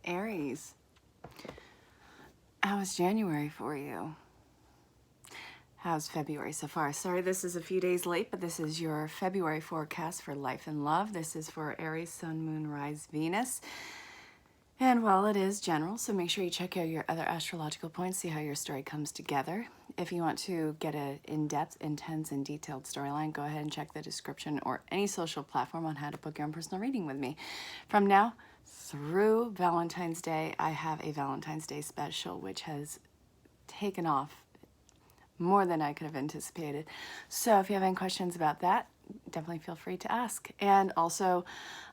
Aries, how was January for you? How's February so far? Sorry, this is a few days late, but this is your February forecast for life and love. This is for Aries, Sun, Moon, Rise, Venus. And well, it is general, so make sure you check out your other astrological points, see how your story comes together. If you want to get an in-depth, intense, and detailed storyline, go ahead and check the description or any social platform on how to book your own personal reading with me. From now through Valentine's Day, I have a Valentine's Day special, which has taken off more than I could have anticipated. So if you have any questions about that, definitely feel free to ask. And also,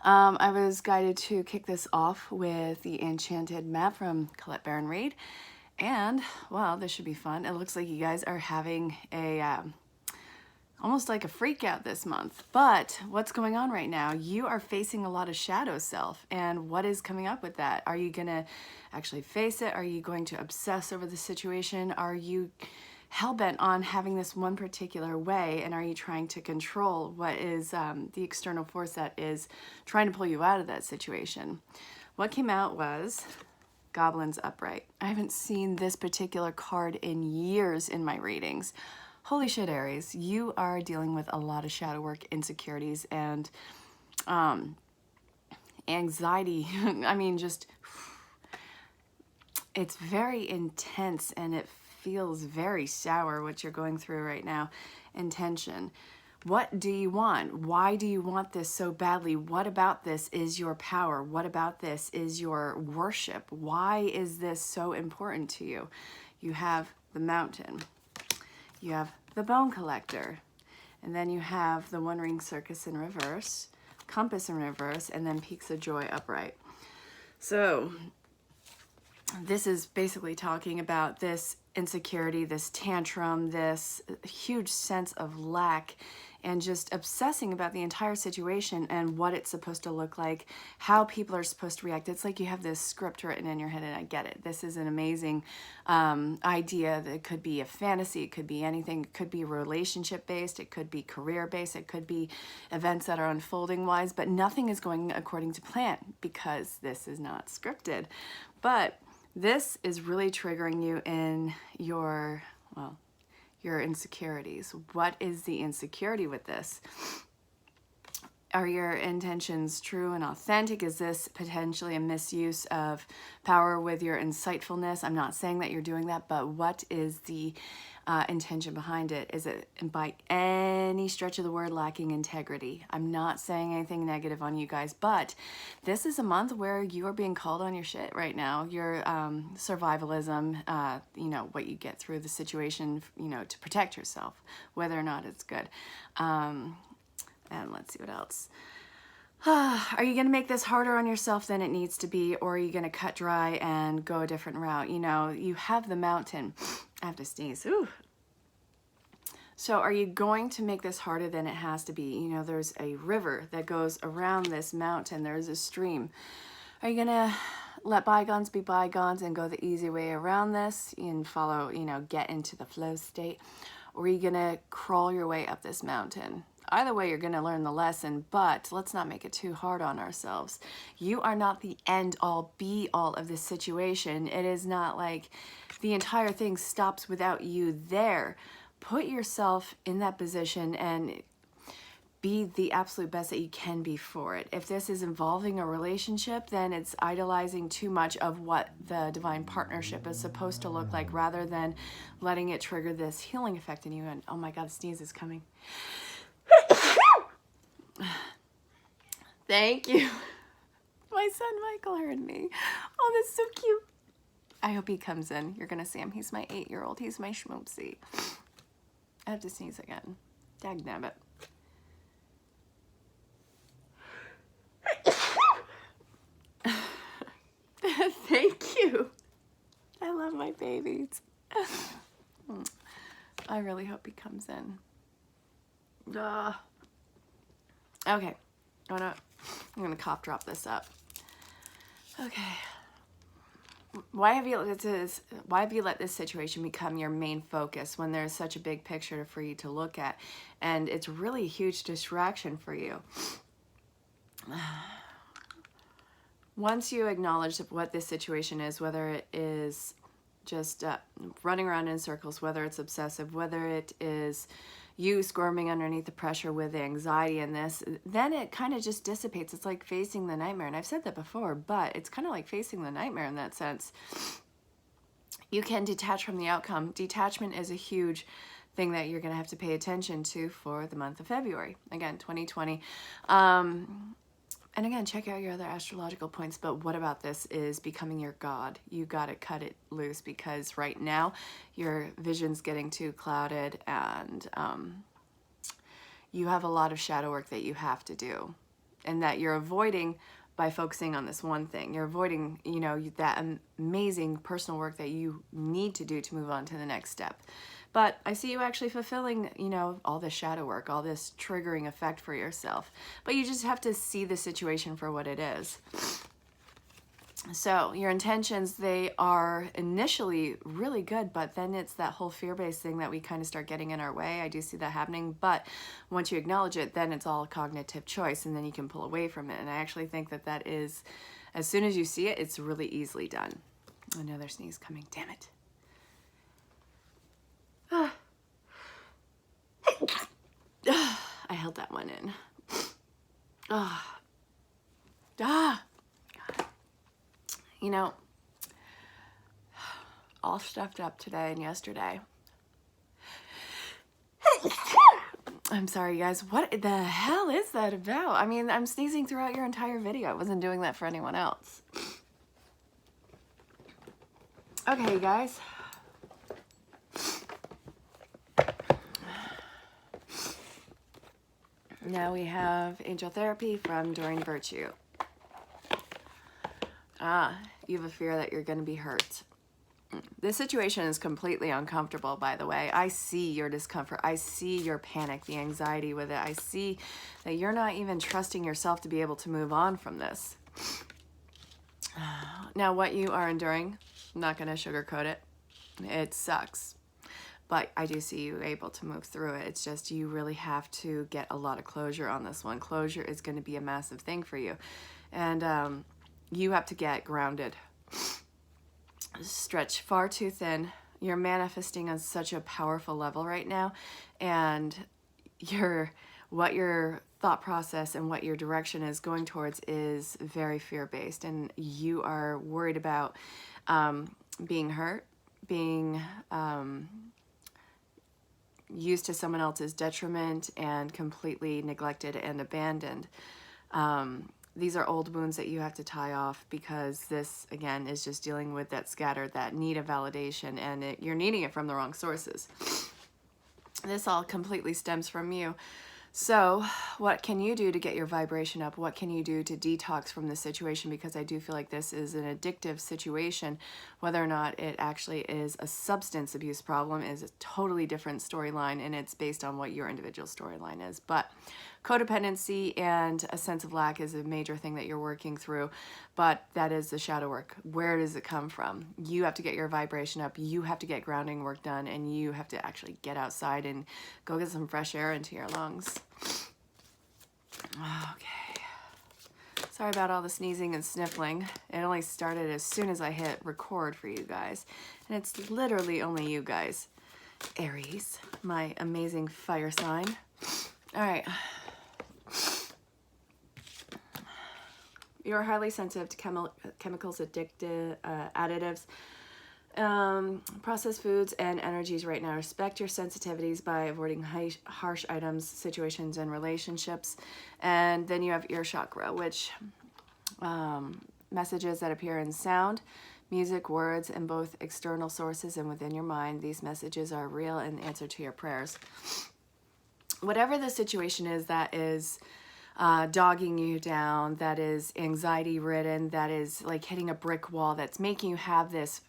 I was guided to kick this off with the Enchanted map from Colette Baron Reid. And, well, this should be fun. It looks like you guys are having a, almost like a freak out this month. But what's going on right now? You are facing a lot of shadow self. And what is coming up with that? Are you going to actually face it? Are you going to obsess over the situation? Are you hell-bent on having this one particular way, and are you trying to control what is the external force that is trying to pull you out of that situation? What came out was Goblins Upright. I haven't seen this particular card in years in my readings. Holy shit, Aries, you are dealing with a lot of shadow work, insecurities, and anxiety. I mean, just, it's very intense, and it feels very sour what you're going through right now. Intention. What do you want? Why do you want this so badly? What about this is your power? What about this is your worship? Why is this so important to you? You have the Mountain. You have the Bone Collector. And then you have the One Ring Circus in reverse, Compass in reverse, and then Peaks of Joy upright. So this is basically talking about this insecurity, this tantrum, this huge sense of lack, and just obsessing about the entire situation and what it's supposed to look like, how people are supposed to react. It's like you have this script written in your head, and I get it. This is an amazing idea. That could be a fantasy. It could be anything. It could be relationship-based. It could be career-based. It could be events that are unfolding-wise, but nothing is going according to plan because this is not scripted. But this is really triggering you in your, well, your insecurities. What is the insecurity with this? Are your intentions true and authentic? Is this potentially a misuse of power with your insightfulness? I'm not saying that you're doing that, but what is the intention behind it? Is it by any stretch of the word lacking integrity? I'm not saying anything negative on you guys, but this is a month where you are being called on your shit right now. Your survivalism, you know, what you get through the situation, you know, to protect yourself, whether or not it's good. And let's see what else. Are you going to make this harder on yourself than it needs to be, or are you going to cut dry and go a different route? You know, you have the Mountain. I have to sneeze. Ooh. So are you going to make this harder than it has to be? You know, there's a river that goes around this mountain. There's a stream. Are you going to let bygones be bygones and go the easy way around this and follow, you know, get into the flow state? Or are you going to crawl your way up this mountain? Either way, you're going to learn the lesson, but let's not make it too hard on ourselves. You are not the end-all, be-all of this situation. It is not like the entire thing stops without you there. Put yourself in that position and be the absolute best that you can be for it. If this is involving a relationship, then it's idolizing too much of what the divine partnership is supposed to look like rather than letting it trigger this healing effect in you. And oh my God, the sneeze is coming. Thank you. My son Michael heard me. Oh, that's so cute. I hope he comes in. You're gonna see him. He's my 8-year-old. He's my schmoopsie. I have to sneeze again. Dagnabbit. Thank you. I love my babies. I really hope he comes in. Okay, I'm gonna cough drop this up. Okay. Why have you let this situation become your main focus when there's such a big picture for you to look at, and it's really a huge distraction for you? once you acknowledge what this situation is, whether it is just running around in circles, whether it's obsessive, whether it is you squirming underneath the pressure with anxiety in this, then it kind of just dissipates. It's like facing the nightmare. And I've said that before, but it's kind of like facing the nightmare in that sense. You can detach from the outcome. Detachment is a huge thing that you're going to have to pay attention to for the month of February. Again, 2020. And again, check out your other astrological points. But what about this is becoming your God? You got to cut it loose, because right now your vision's getting too clouded, and you have a lot of shadow work that you have to do, and that you're avoiding by focusing on this one thing. You're avoiding, you know, that amazing personal work that you need to do to move on to the next step. But I see you actually fulfilling, you know, all this shadow work, all this triggering effect for yourself. But you just have to see the situation for what it is. So your intentions, they are initially really good, but then it's that whole fear-based thing that we kind of start getting in our way. I do see that happening, but once you acknowledge it, then it's all cognitive choice, and then you can pull away from it. And I actually think that that is, as soon as you see it, it's really easily done. Another sneeze coming, damn it. I held that one in. You know, all stuffed up today and yesterday. I'm sorry, guys. What the hell is that about? I mean, I'm sneezing throughout your entire video. I wasn't doing that for anyone else. Okay, guys. Now we have Angel Therapy from Doreen Virtue. You have a fear that you're going to be hurt. This situation is completely uncomfortable, by the way. I see your discomfort. I see your panic, the anxiety with it. I see that you're not even trusting yourself to be able to move on from this. Now, what you are enduring, I'm not going to sugarcoat it. It sucks. But I do see you able to move through it. It's just you really have to get a lot of closure on this one. Closure is going to be a massive thing for you. And you have to get grounded. Stretch far too thin. You're manifesting on such a powerful level right now. And what your thought process and what your direction is going towards is very fear-based. And you are worried about being hurt, being used to someone else's detriment, and completely neglected and abandoned. These are old wounds that you have to tie off, because this, again, is just dealing with that scattered, that need of validation, and you're needing it from the wrong sources. This all completely stems from you. So what can you do to get your vibration up? What can you do to detox from this situation? Because I do feel like this is an addictive situation. Whether or not it actually is a substance abuse problem is a totally different storyline, and it's based on what your individual storyline is. But codependency and a sense of lack is a major thing that you're working through, but that is the shadow work. Where does it come from? You have to get your vibration up. You have to get grounding work done, and you have to actually get outside and go get some fresh air into your lungs. Okay. Sorry about all the sneezing and sniffling. It only started as soon as I hit record for you guys, and it's literally only you guys. Aries, my amazing fire sign. All right. You're highly sensitive to chemicals, additives, processed foods, and energies right now. Respect your sensitivities by avoiding harsh items, situations, and relationships. And then you have ear chakra, which messages that appear in sound, music, words, and both external sources and within your mind. These messages are real and answer to your prayers. Whatever the situation is that is dogging you down, that is anxiety ridden, that is like hitting a brick wall, that's making you have this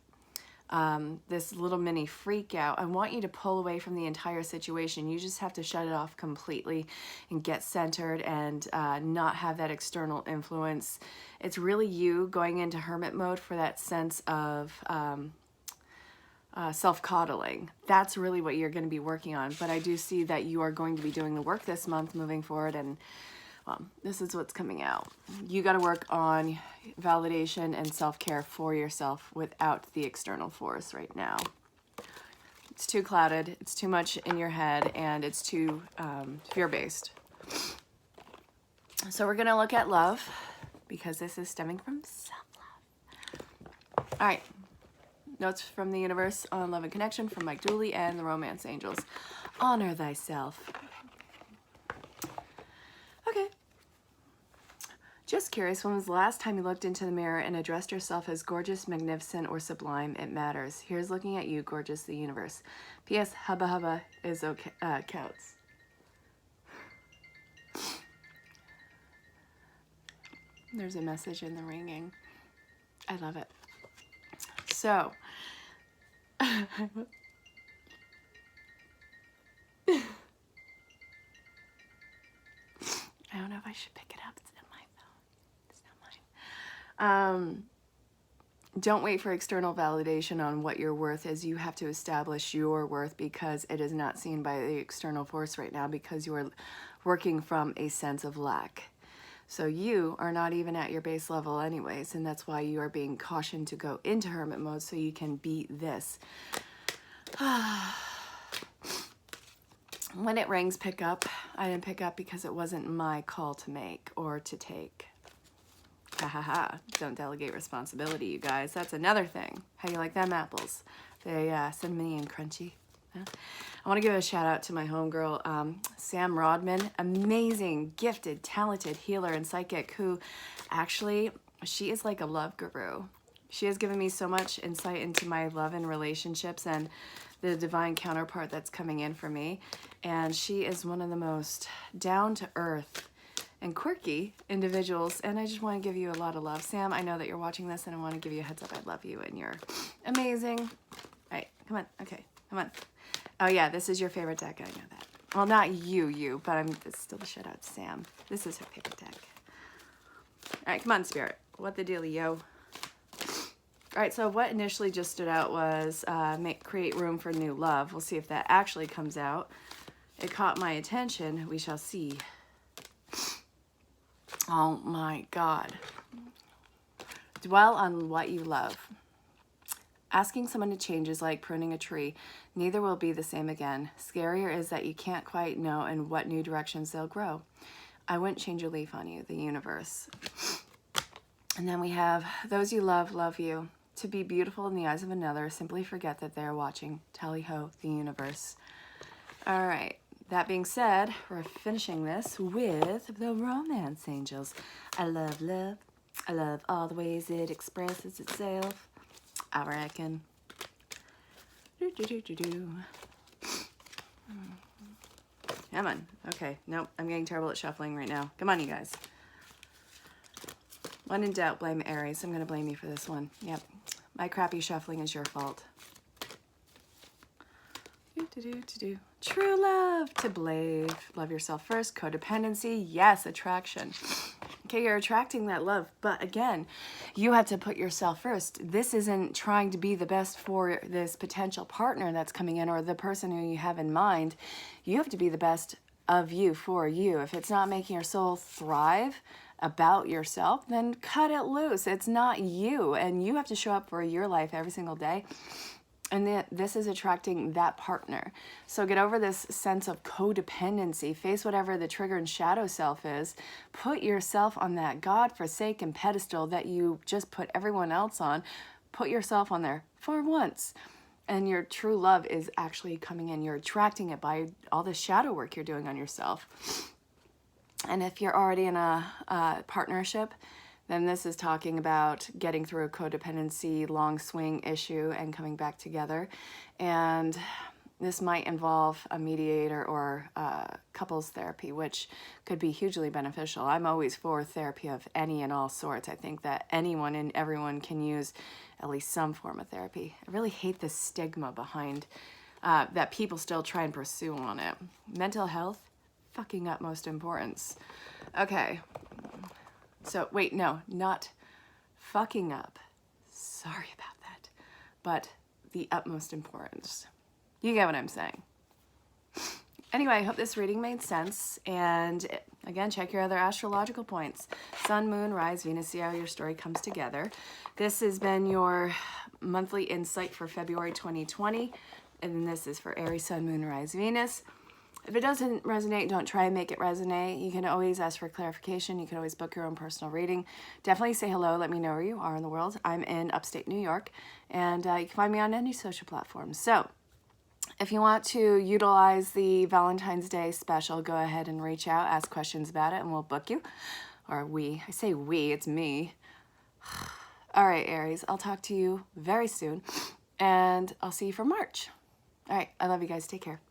this little mini freak out, I want you to pull away from the entire situation. You just have to shut it off completely and get centered and not have that external influence. It's really you going into hermit mode for that sense of self-coddling. That's really what you're going to be working on. But I do see that you are going to be doing the work this month moving forward, and Well, this is what's coming out. You got to work on validation and self-care for yourself without the external force right now. It's too clouded, it's too much in your head, and it's too fear-based. So we're going to look at love, because this is stemming from self-love. All right. Notes from the universe on love and connection from Mike Dooley and the Romance Angels. Honor thyself. Okay. Just curious, when was the last time you looked into the mirror and addressed yourself as gorgeous, magnificent, or sublime? It matters. Here's looking at you, gorgeous, the universe. P.S. Hubba hubba is okay, counts. There's a message in the ringing. I love it. So, I don't know if I should pick it up. It's in my phone. It's not mine. Don't wait for external validation on what your worth is. You have to establish your worth, because it is not seen by the external force right now, because you are working from a sense of lack. So you are not even at your base level anyways, and that's why you are being cautioned to go into hermit mode so you can beat this. When it rings, pick up. I didn't pick up because it wasn't my call to make or to take. Ha ha ha. Don't delegate responsibility, you guys. That's another thing. How you like them apples? They cinnamony and crunchy. Huh? I want to give a shout out to my homegirl, Sam Rodman. Amazing, gifted, talented healer and psychic who actually, she is like a love guru. She has given me so much insight into my love and relationships and the divine counterpart that's coming in for me. And she is one of the most down-to-earth and quirky individuals, and I just want to give you a lot of love. Sam, I know that you're watching this, and I want to give you a heads up. I love you, and you're amazing. All right, come on. Okay, come on. Oh, yeah, this is your favorite deck. I know that. Well, not you, but it's still a shout out to Sam. This is her favorite deck. All right, come on, Spirit. What the deal, yo? All right, so what initially just stood out was create room for new love. We'll see if that actually comes out. It caught my attention. We shall see. Oh my God. Dwell on what you love. Asking someone to change is like pruning a tree. Neither will be the same again. Scarier is that you can't quite know in what new directions they'll grow. I wouldn't change a leaf on you, the universe. And then we have those you love you. To be beautiful in the eyes of another, simply forget that they're watching. Tally-ho, the universe. All right. That being said, we're finishing this with the Romance Angels. I love love. I love all the ways it expresses itself. I reckon. Come on. Okay. Nope. I'm getting terrible at shuffling right now. Come on, you guys. When in doubt, blame Aries. I'm going to blame you for this one. Yep. My crappy shuffling is your fault. True love to Blave. Love yourself first. Codependency. Yes. Attraction. Okay, you're attracting that love. But again, you have to put yourself first. This isn't trying to be the best for this potential partner that's coming in or the person who you have in mind. You have to be the best of you for you. If it's not making your soul thrive about yourself, then cut it loose. It's not you. And you have to show up for your life every single day. And this is attracting that partner. So get over this sense of codependency. Face whatever the trigger and shadow self is. Put yourself on that God-forsaken pedestal that you just put everyone else on. Put yourself on there for once. And your true love is actually coming in. You're attracting it by all the shadow work you're doing on yourself. And if you're already in a partnership, then this is talking about getting through a codependency long swing issue and coming back together. And this might involve a mediator or couples therapy, which could be hugely beneficial. I'm always for therapy of any and all sorts. I think that anyone and everyone can use at least some form of therapy. I really hate the stigma behind that people still try and pursue on it. Mental health, fucking utmost importance. Okay. So, wait, no, not fucking up. Sorry about that. But the utmost importance. You get what I'm saying. Anyway, I hope this reading made sense. And again, check your other astrological points. Sun, Moon, Rise, Venus, see how your story comes together. This has been your monthly insight for February 2020. And this is for Aries, Sun, Moon, Rise, Venus. If it doesn't resonate, don't try and make it resonate. You can always ask for clarification. You can always book your own personal reading. Definitely say hello. Let me know where you are in the world. I'm in upstate New York, and you can find me on any social platform. So if you want to utilize the Valentine's Day special, go ahead and reach out, ask questions about it, and we'll book you. Or we. I say we, it's me. All right, Aries, I'll talk to you very soon, and I'll see you for March. All right, I love you guys. Take care.